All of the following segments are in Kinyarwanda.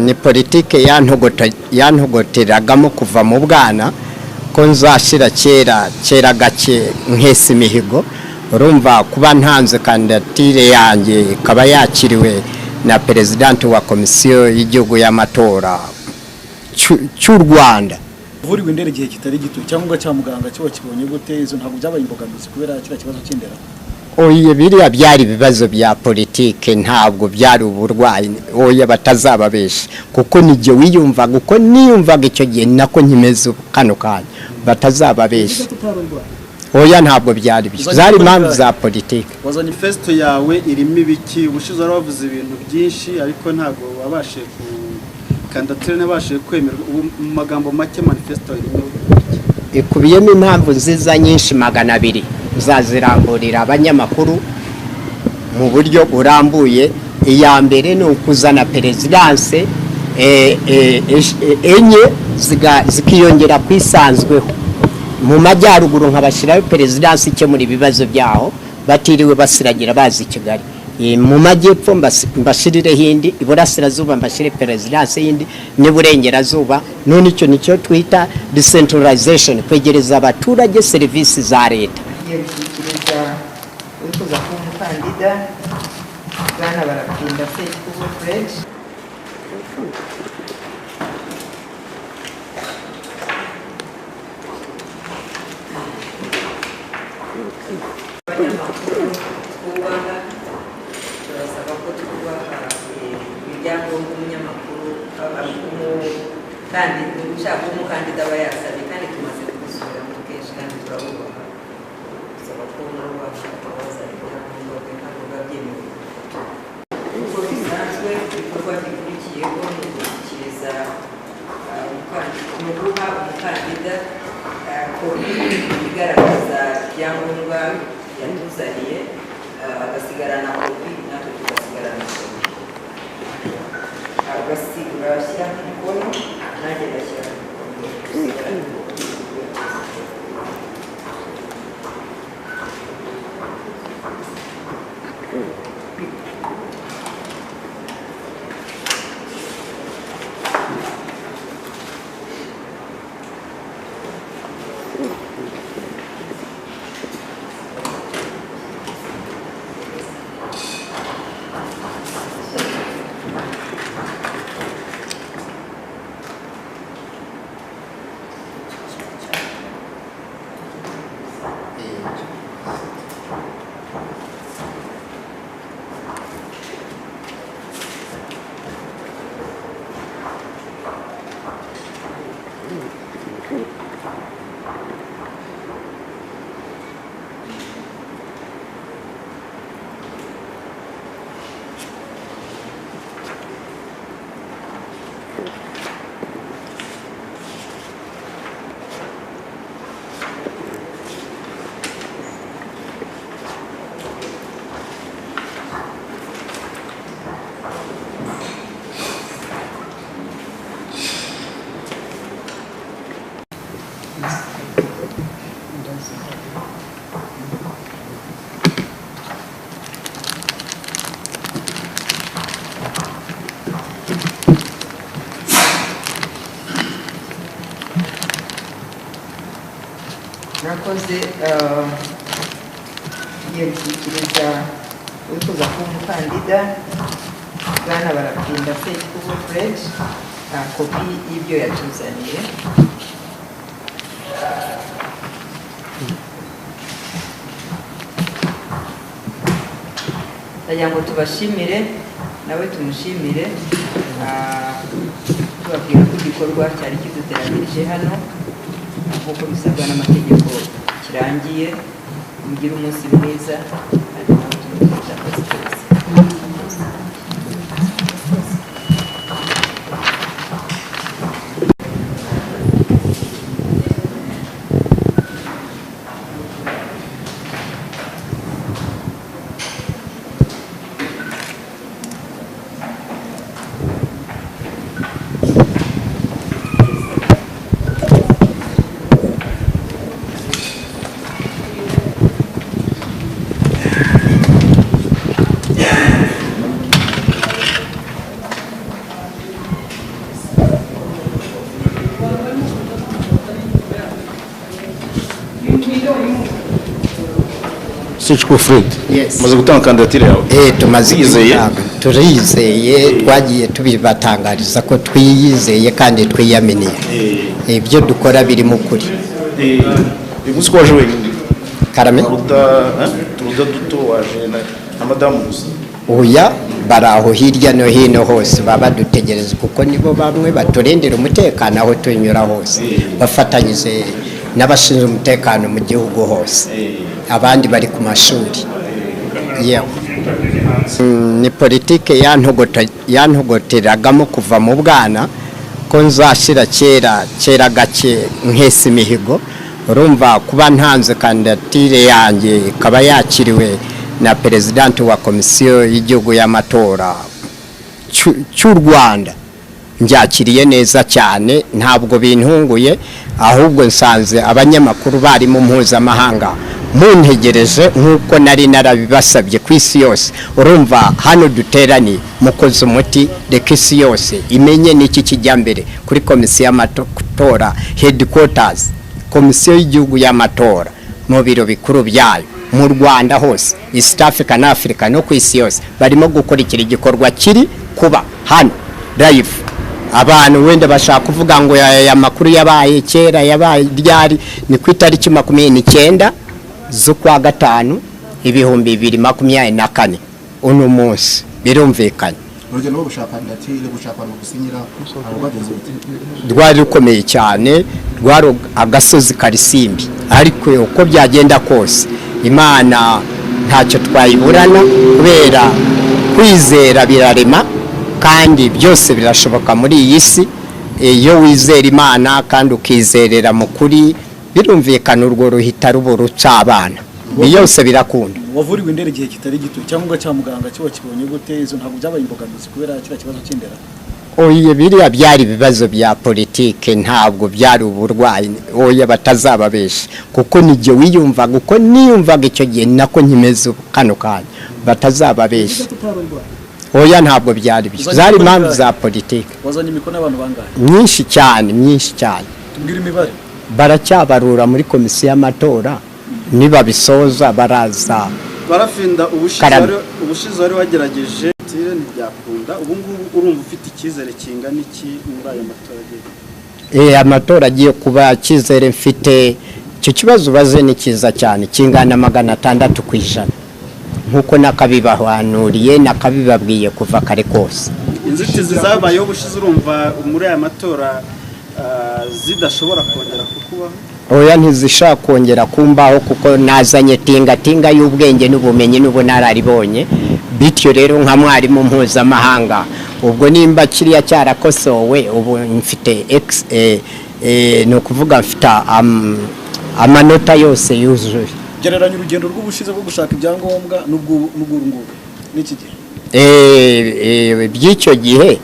ni politike yantogoteragamo kuva mu bwana ko nzashira kera gake nk'ese imihigo. Urumva kuba ntanze kandidatire yanjye ikaba yakiriwe na president wa komisiyo y'igihugu y'amatora cy'u Rwanda. Uvuriwe indere gihe kitari gito cyangwa cya muganga cyo wakibonye gute? Izo ntabwo byabaye imbogamizi kubera kira kibazo cy'indera? Oye, biriya byari ibibazo bya politike, ntabwo byari uburwayi. Oye, batazababesha kuko nijye wiyumvaga uko niyumvaga icyo gihe nako nkimeze kano kanya, batazababesha. Oya, ntabwo byari byari impamvu za politike. Wazanye manifesto yawe irimo ibiki? Ubushize waravuze ibintu byinshi ariko ntabwo wabashe kandidatire nabashe kwemerwa. Mu magambo make manifesto irimo ikubiyemo impamvu nziza nyinshi 200 zaziramburira abanyamakuru mu buryo burambuye. Iya mbere ni ukuzana perezidanse enye zikiyongera kwisanzweho mu majyaruguru, nkabashiraho perezidanse ikemura ibibazo byaho batiriwe basiragira bazi Kigali. Mu majyepfo mbashirire hindi, iburasirazuba mbashire perezidanse yindi, n'iburengerazuba. None icyo nicyo twita decentralization, kwegereza abaturage serivisi za leta. Yekiriza urukuza ku mukandida bwana Barapinda Sekikubo Fred. Kandi ushaka umukandida bayasabye kandi tumaze gusubira mu kenshi kandi turabubaha saba ko n'abashaka ibyangombwa kandi babyemewe uko bisanzwe. Ibikorwa bikurikiyeho ni gushyikiriza umukandida kopi igaragaza ibyangombwa yatuzaniye, agasigarana kopi natwe tugasigarana kopi, agashyira ku mukono nanjye gashyira ku mukono. Nakoze yekiriza urukuza ku mukandida bwana Barapinda Sekikubo Fred kopi y'ibyo yatuzaniye. Ndagira ngo tubashimire nawe tumushimire, tubabwira ko igikorwa cyari kiduteranirije hano nk'uko bisabwa n'amategeko kirangiye. Mugire umunsi mwiza. Sechiko Fred. Yes. Maze gutanga kandidatire yawe. Tumaze Yizeye? turizeye twagiye tubibatangariza ko twiyizeye kandi twiyaminiye ibyo dukora biri mu kuri. Uyu munsi ko waje wenyine. Karame Turuda duto waje na madamu gusa. oya baraho hirya no hino hose baba dutegereza kuko nibo bamwe baturindira umutekano aho tunyura hose bafatanyije n'abashinzwe umutekano mu gihugu hose abandi bari ku mashuri yewe ni politike yantogoteragamo kuva mu bwana ko nzashira kera gake nkese imihigo urumva kuba ntanze kandidatire yanjye ikaba yakiriwe na presidenti wa komisiyo y'igihugu y'amatora cy'u Rwanda njakiriye neza cyane ntabwo bintunguye ahubwo nsanze abanyamakuru bari mu mpuzamahanga muntegereje nk'uko nari narabibasabye ku isi yose urumva hano duterani mukoze umuti reka isi yose imenye n'iki kijya mbere kuri komisiyo y'amatora headquarters komisiyo y'igihugu y'amatora mu biro bikuru byayo mu Rwanda hose East Africa na Africa no ku isi yose barimo gukurikira igikorwa kiri kuba hano live abantu wenda bashaka kuvuga ngo ya makuru yabaye kera yabaye ryari ni ku itariki 29 z'ukwa gatanu 2024 uno munsi birumvikanye Urugendo rwo gushaka kandidatire gushaka no gusinyira abo bageze rwari rukomeye cyane rwari agasozi karisimbi ariko uko byagenda kose Imana ntacyo twayiburana kubera kwizera birarema kandi byose birashoboka muri iyi si iyo wizera Imana kandi ukizerera mu kuri birumvikana urwo ruhita ruburuca abana byose birakunda wavuriwe indere igihe kitari gito cyangwa cya muganga cyo wakibonye gute izo ntabwo byabaye imbogamizi kubera kira kibazo cy'indera oye biriya byari ibibazo bya politike ntabwo byari uburwayi oye batazababesha kuko nijye wiyumvaga uko niyumvaga icyo gihe nako nkimeze kano kanya batazababesha oya ntabwo byari byari impamvu za politike wazanye imikono y'abantu bangahe myinshi cyane tubwire imibare baracyabarura muri komisiyo y'amatora niba bisoza baraza barafinda ubushize wari wagerageje tire ntibyakunda ubu ngubu urumva ufite icyizere kingana iki muri aya matora agiye amatora agiye kuba cyizere mfite icyo kibazo baze ni cyiza cyane kingana 600% nkuko nakabibahanuriye nakabibabwiye kuva kare kose inzitizi zabayeho ubushize urumva muri aya matora zidashobora kongera kukubaho oya ntizishaka kongera kumbaho kuko nazanye tinga y'ubwenge n'ubumenyi n'ubunararibonye bityo rero nka mwarimu mpuzamahanga ubwo nimba kiriya cyarakosowe ubu mfite no kuvuga mfite amanota yose yuzuye gereranya urugendo rw'ubushize bwo gushaka ibyangombwa n'ubwurungu n'iki gihe by'icyo gihe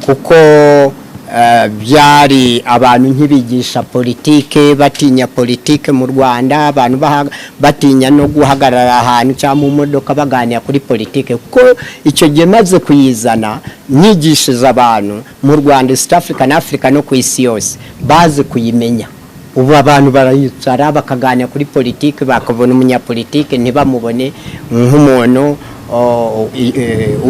kuko byari abantu nkibigisha politike batinya politike mu Rwanda abantu batinya no guhagarara ahantu cyangwa mu modoka baganira kuri politike kuko icyo gihe maze kuyizana nyigishiza abantu mu Rwanda East Africa na Africa no ku isi yose baze kuyimenya ubu abantu barayicara bakaganira kuri politike bakabona umunyapolitike ntibamubone nk'umuntu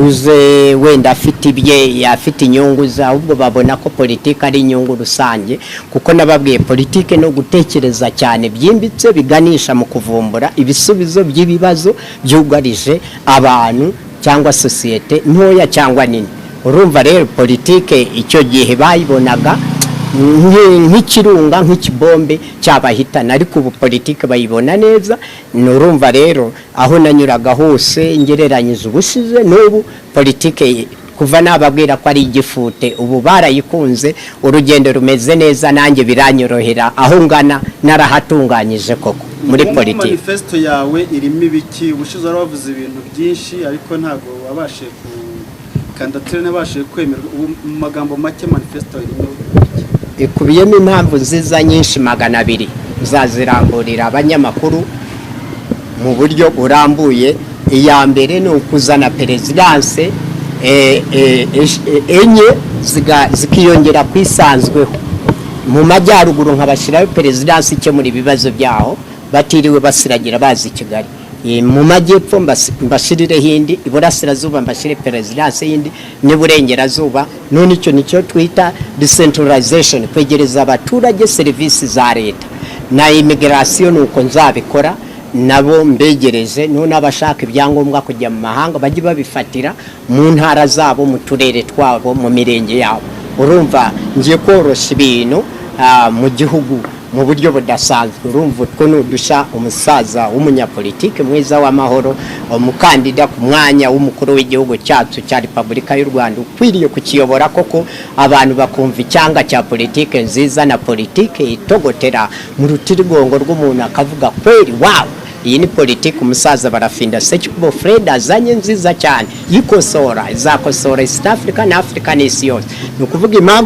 uze wenda afite ibye yafite inyungu za ahubwo babona ko politike ari inyungu rusange kuko nababwiye politike no gutekereza cyane byimbitse biganisha mu kuvumbura ibisubizo by'ibibazo byugarije abantu cyangwa societe ntoya cyangwa nini urumva rero politike icyo gihe bayibonaga nk'ikirunga nk'ikibombe cyabahitana ariko ubu politike bayibona neza nurumva rero aho nanyuraga hose ngereranyije ubushize n'ubu politike kuva nababwira ko ari igifute ubu barayikunze urugendo rumeze neza nanjye biranyorohera aho ngana narahatunganyije koko muri politike manifesto yawe irimo ibiki ubushize wavuze ibintu byinshi ariko ntago wabashe kandidatire nabashe kwemerwa mu magambo make manifesto irimo ikubiyemo impamvu nziza nyinshi 200 zaziramburira abanyamakuru mu buryo burambuye iya mbere ni ukuzana perezidanse enye zikiyongera kwisanzweho mu majyaruguru nkabashyiraho perezidanse ikemura ibibazo byaho batiriwe basiragira bazi Kigali mu majyepfo mbashirire hindi, iburasirazuba mbashire perezidansi yindi, n'iburengerazuba. None icyo nicyo twita decentralization, kwegereza abaturage serivisi za leta. Na immigration nuko nzabikora, nabo mbegereze. None abashaka ibyangombwa kujya mu mahanga bajye babifatira mu ntara zabo, mu turere twabo, mu mirenge yabo. Urumva ngiye koroshya ibintu mu gihugu mu buryo budasanzwe. Urumva utwo nudusha umusaza w'umunyapolitike mwiza w'amahoro, umukandida ku mwanya w'umukuru w'igihugu cyacu cya Repubulika y'u Rwanda, ukwiriye kukiyobora koko abantu bakumva icyanga cya politike nziza na politike itogotera mu rutirigongo rw'umuntu akavuga kweri wow, iyi ni politike umusaza Barafinda Sekikubo Fred azanye nziza cyane, yikosora izakosora East Africa na Africa n'isi yose. Ni ukuvuga impamvu